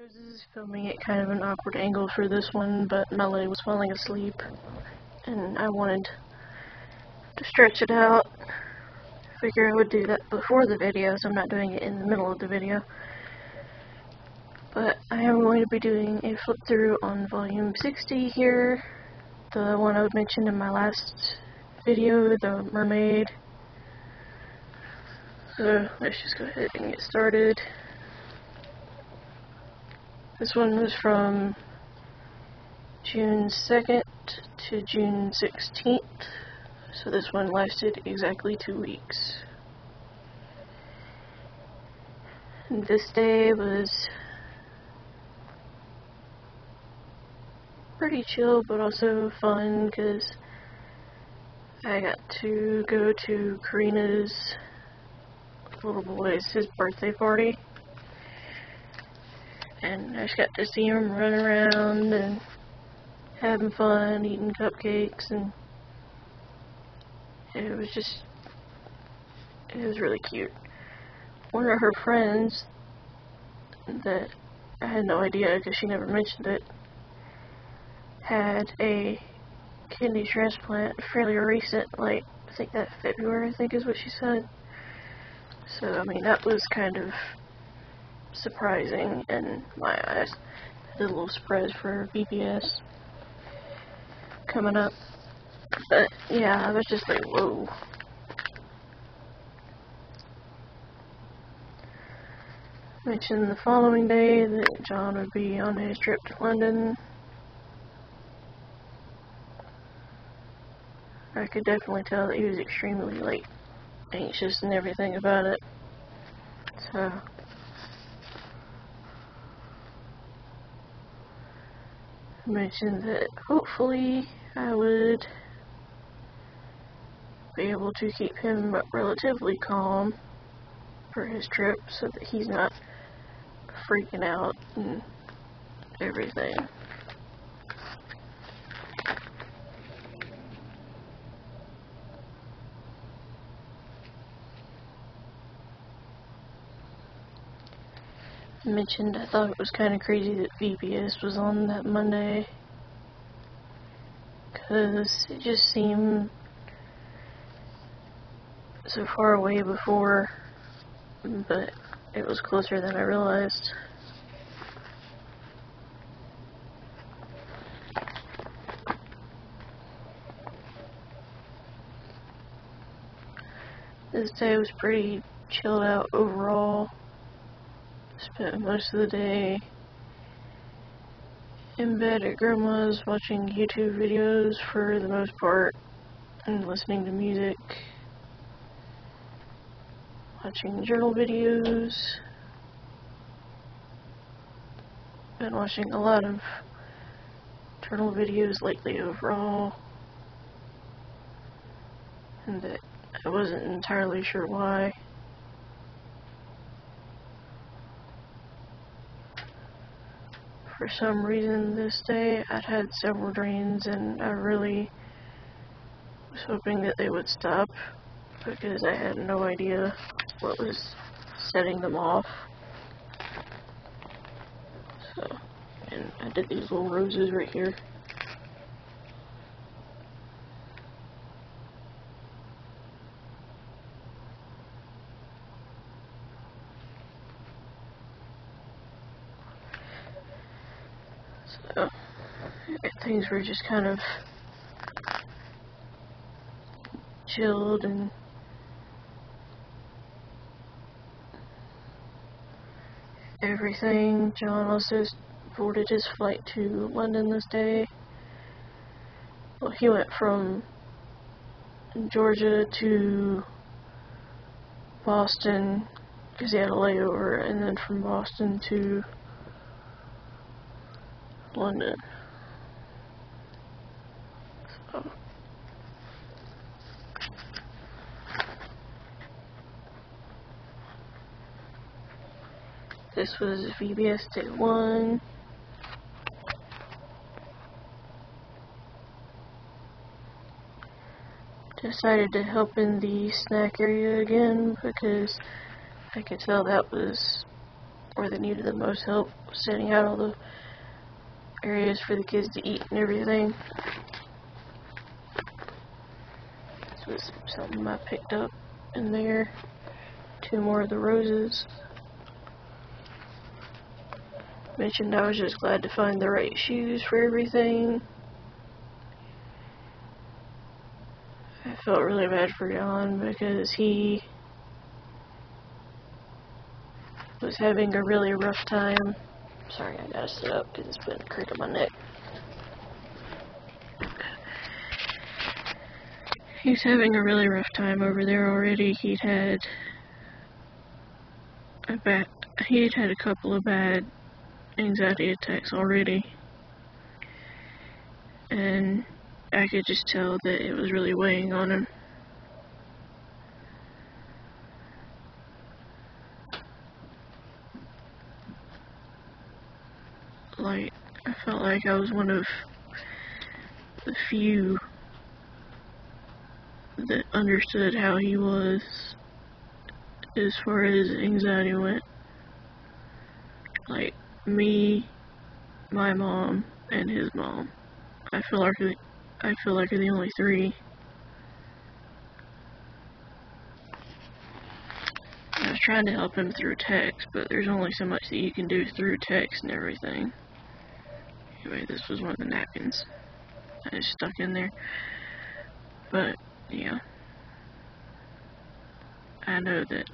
Roses, filming at kind of an awkward angle for this one, but Melody was falling asleep and I wanted to stretch it out. Figure I would do that before the video, so I'm not doing it in the middle of the video. But I am going to be doing a flip through on volume 60 here, the one I mentioned in my last video, the Mermaid. So let's just go ahead and get started. This one was from June 2nd to June 16th, so this one lasted exactly 2 weeks. And this day was pretty chill, but also fun, because I got to go to Karina's little boy's birthday party. And I just got to see him running around and having fun, eating cupcakes, and it was really cute. One of her friends that I had no idea because she never mentioned it, had a kidney transplant fairly recent, like I think that February, I think is what she said. So I mean, that was kind of surprising in my eyes. The little spread for VBS coming up. But yeah, I was just like, whoa. Mentioned the following day that John would be on his trip to London. I could definitely tell that he was extremely, like, anxious and everything about it. So I mentioned that hopefully I would be able to keep him relatively calm for his trip so that he's not freaking out and everything. I mentioned I thought it was kind of crazy that VBS was on that Monday, because it just seemed so far away before, but it was closer than I realized. This day was pretty chilled out overall. Spent most of the day in bed at Grandma's watching YouTube videos for the most part, and listening to music, watching journal videos. Been watching a lot of journal videos lately overall, and that I wasn't entirely sure why. For some reason this day I'd had several dreams, and I really was hoping that they would stop, because I had no idea what was setting them off. So, and I did these little roses right here. So, things were just kind of chilled and everything. John also boarded his flight to London this day. Well, he went from Georgia to Boston because he had a layover, and then from Boston to London. So this was VBS Day 1. Decided to help in the snack area again because I could tell that was where they needed the most help, setting out all the areas for the kids to eat and everything. This was something I picked up in there. 2 more of the roses. Mentioned I was just glad to find the right shoes for everything. I felt really bad for John because he was having a really rough time. Sorry, I gotta sit up because it's been crick on my neck. He was having a really rough time over there already. He'd had a couple of bad anxiety attacks already, and I could just tell that it was really weighing on him. Like, I felt like I was one of the few that understood how he was as far as anxiety went. Like, me, my mom, and his mom. I feel like are the only 3. I was trying to help him through text, but there's only so much that you can do through text and everything. Anyway, this was one of the napkins I just stuck in there. But, yeah. I know that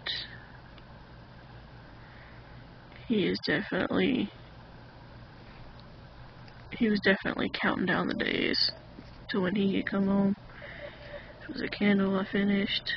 he was definitely counting down the days to when he could come home. It was a candle I finished.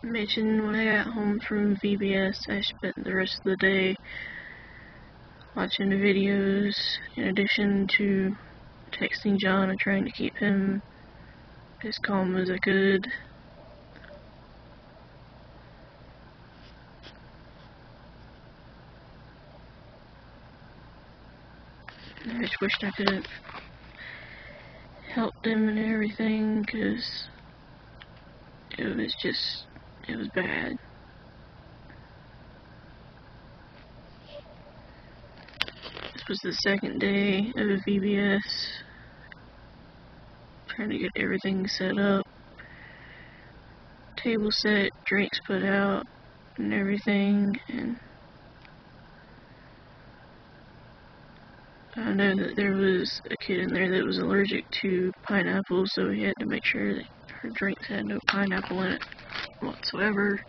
Mentioned when I got home from VBS, I spent the rest of the day watching the videos in addition to texting John and trying to keep him as calm as I could. I just wished I could have helped him and everything, because it was bad. This was the second day of VBS, trying to get everything set up, table set, drinks put out, and everything, and I know that there was a kid in there that was allergic to pineapple, so we had to make sure that her drinks had no pineapple in it whatsoever.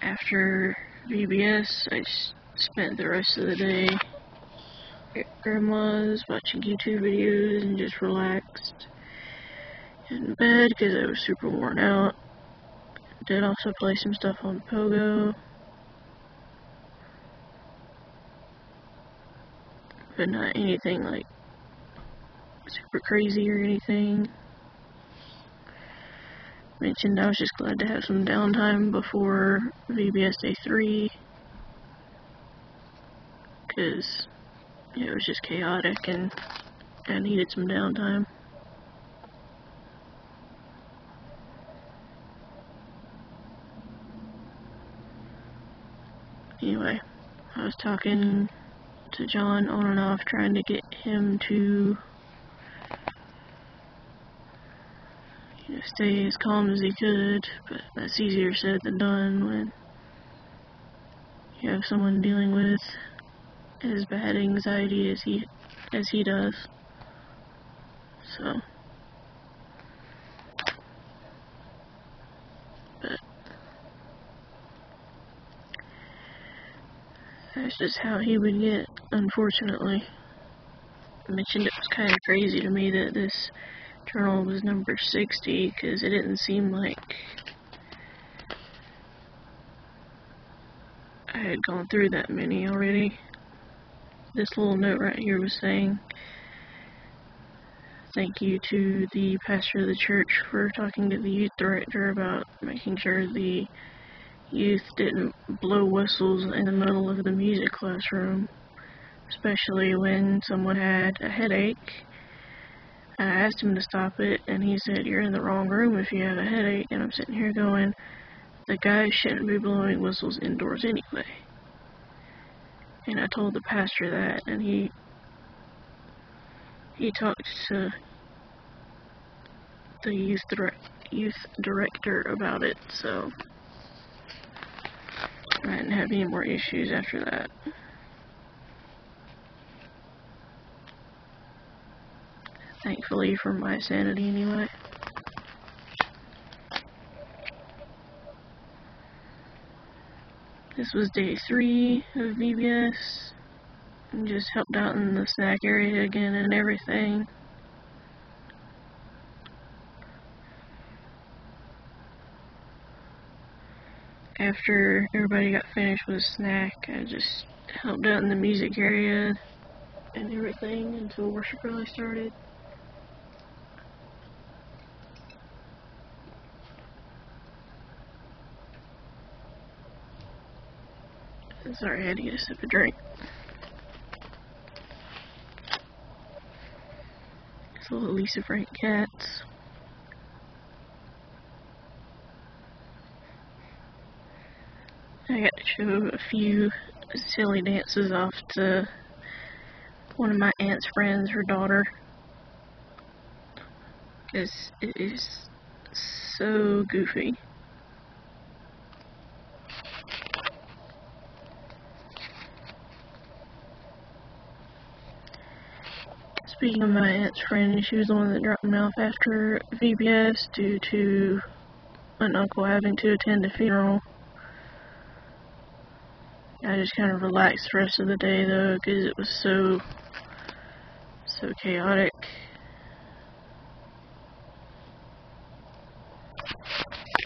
After VBS, I spent the rest of the day at Grandma's watching YouTube videos and just relaxed in bed because I was super worn out. Did also play some stuff on Pogo, but not anything like super crazy or anything. Mentioned I was just glad to have some downtime before VBS Day 3, because it was just chaotic and I needed some downtime. Anyway, I was talking to John on and off, trying to get him to stay as calm as he could, but that's easier said than done when you have someone dealing with as bad anxiety as he does. So, but that's just how he would get, unfortunately. I mentioned it was kind of crazy to me that this journal was number 60, because it didn't seem like I had gone through that many already. This little note right here was saying thank you to the pastor of the church for talking to the youth director about making sure the youth didn't blow whistles in the middle of the music classroom, especially when someone had a headache. I asked him to stop it, and he said, "You're in the wrong room if you have a headache." And I'm sitting here going, the guy shouldn't be blowing whistles indoors anyway. And I told the pastor that, and he talked to the youth director about it, so I didn't have any more issues after that. Thankfully, for my sanity anyway. This was day 3 of VBS, and just helped out in the snack area again and everything. After everybody got finished with a snack, I just helped out in the music area and everything until worship really started. Sorry, I had to get a sip of drink. It's a little Lisa Frank cats. I got to show a few silly dances off to one of my aunt's friends, her daughter, because it is so goofy. Speaking of my aunt's friend, she was the one that dropped me off after VBS due to an uncle having to attend a funeral. I just kind of relaxed the rest of the day though, because it was so chaotic.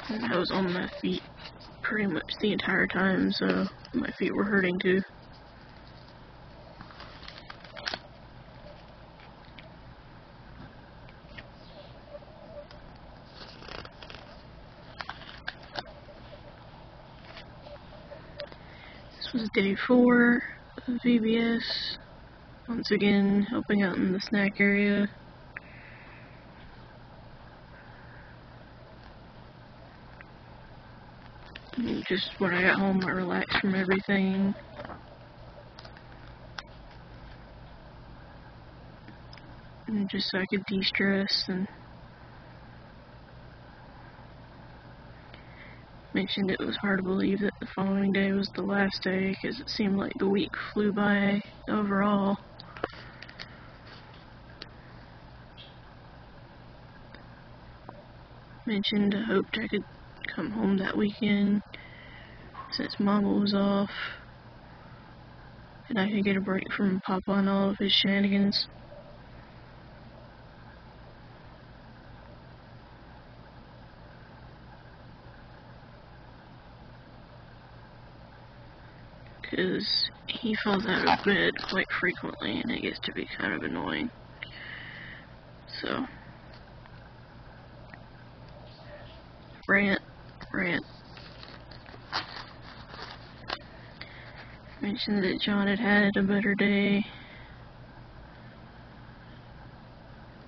And I was on my feet pretty much the entire time, so my feet were hurting too. This was day 4 of VBS. Once again, helping out in the snack area. And just when I got home, I relaxed from everything. And just so I could de-stress, and mentioned it was hard to believe that the following day was the last day, because it seemed like the week flew by overall. Mentioned I hoped I could come home that weekend since Mama was off, and I could get a break from Papa and all of his shenanigans. Because he falls out of bed quite frequently, and it gets to be kind of annoying. So, rant. Mentioned that John had a better day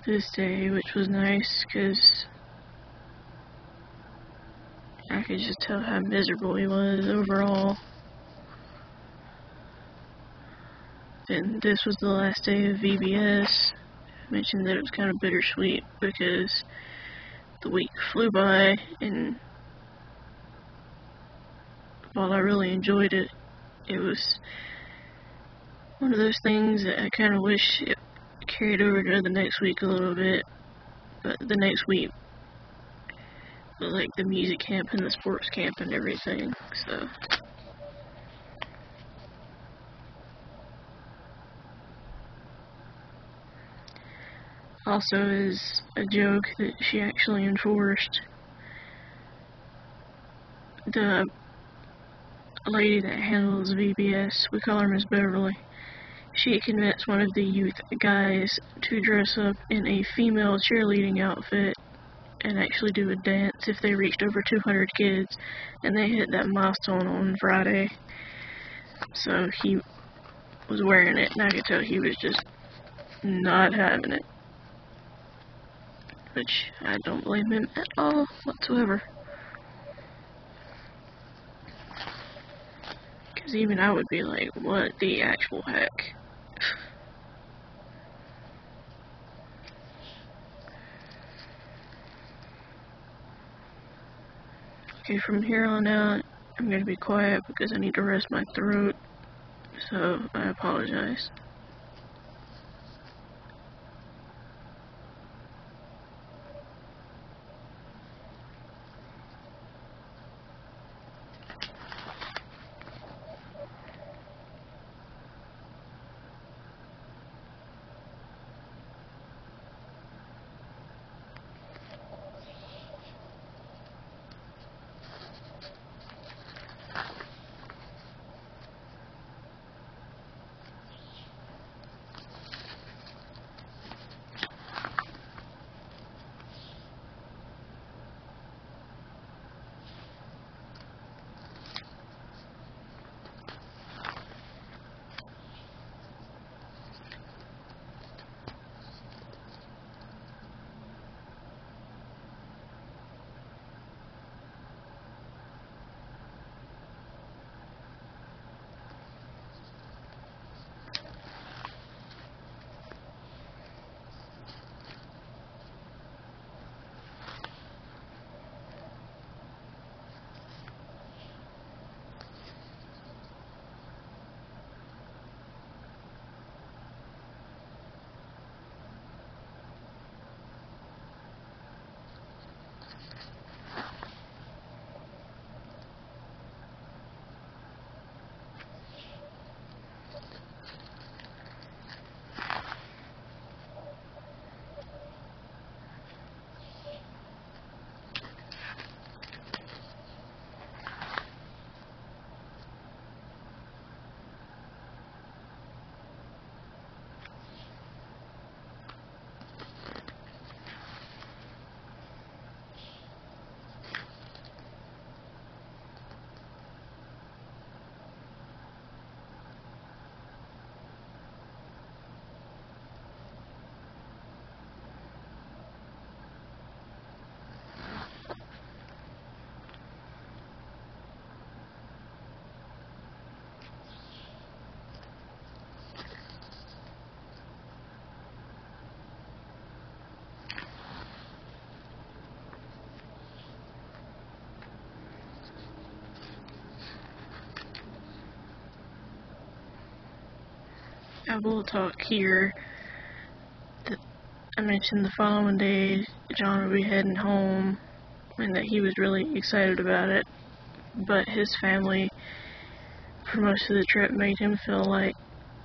this day, which was nice, because I could just tell how miserable he was overall. And this was the last day of VBS. I mentioned that it was kind of bittersweet because the week flew by, and while I really enjoyed it, it was one of those things that I kind of wish it carried over to the next week a little bit. But the next week was like the music camp and the sports camp and everything, so. Also, is a joke that she actually enforced. The lady that handles VBS, we call her Miss Beverly, she convinced one of the youth guys to dress up in a female cheerleading outfit and actually do a dance if they reached over 200 kids, and they hit that milestone on Friday. So he was wearing it, and I could tell he was just not having it. Which I don't blame him at all whatsoever. Because even I would be like, what the actual heck? Okay, from here on out, I'm going to be quiet because I need to rest my throat, so I apologize. I will talk here. I mentioned the following day John would be heading home and that he was really excited about it, but his family for most of the trip made him feel like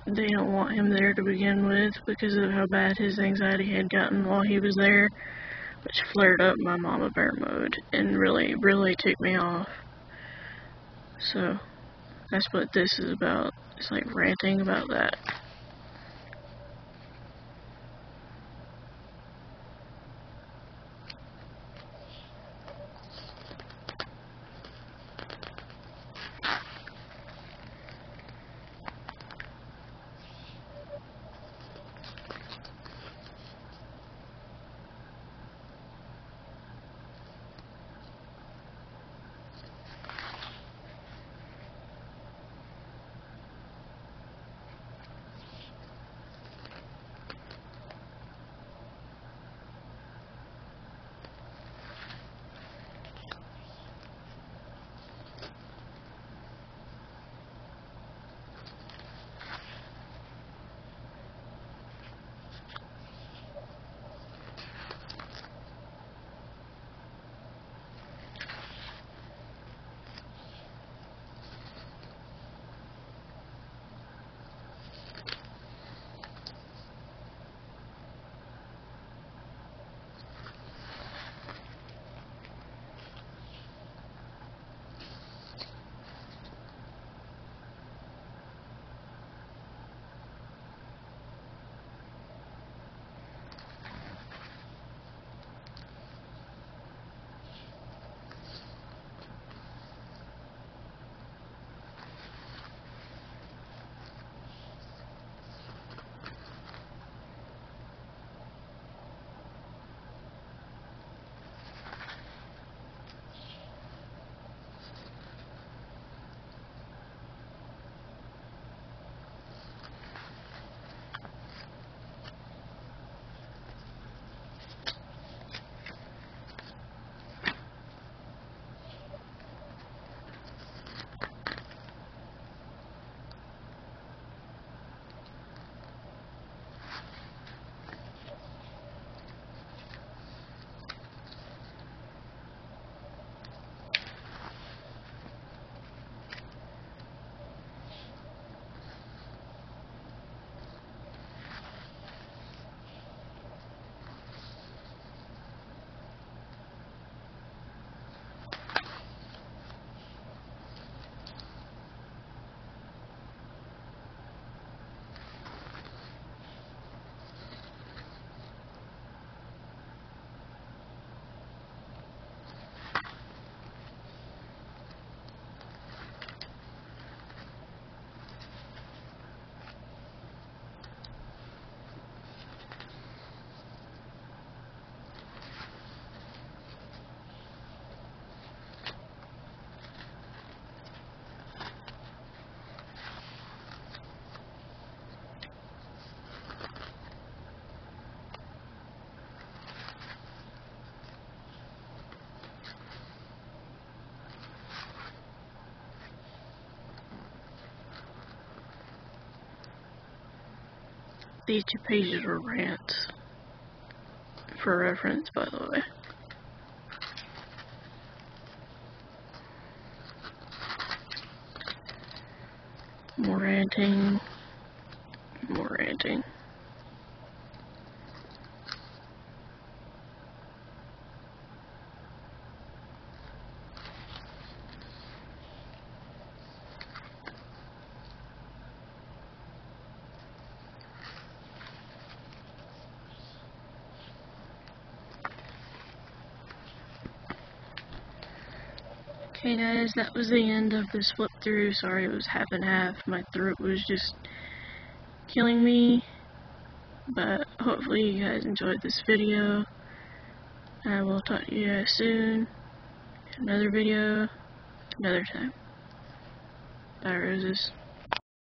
they don't want him there to begin with because of how bad his anxiety had gotten while he was there, which flared up my mama bear mode and really ticked me off. So that's what this is about. It's like ranting about that. These 2 pages were rants. For reference, by the way. More ranting. More ranting. Okay guys, that was the end of this flip through. Sorry it was half and half. My throat was just killing me. But hopefully you guys enjoyed this video. I will talk to you guys soon. Another video, another time. Bye, roses.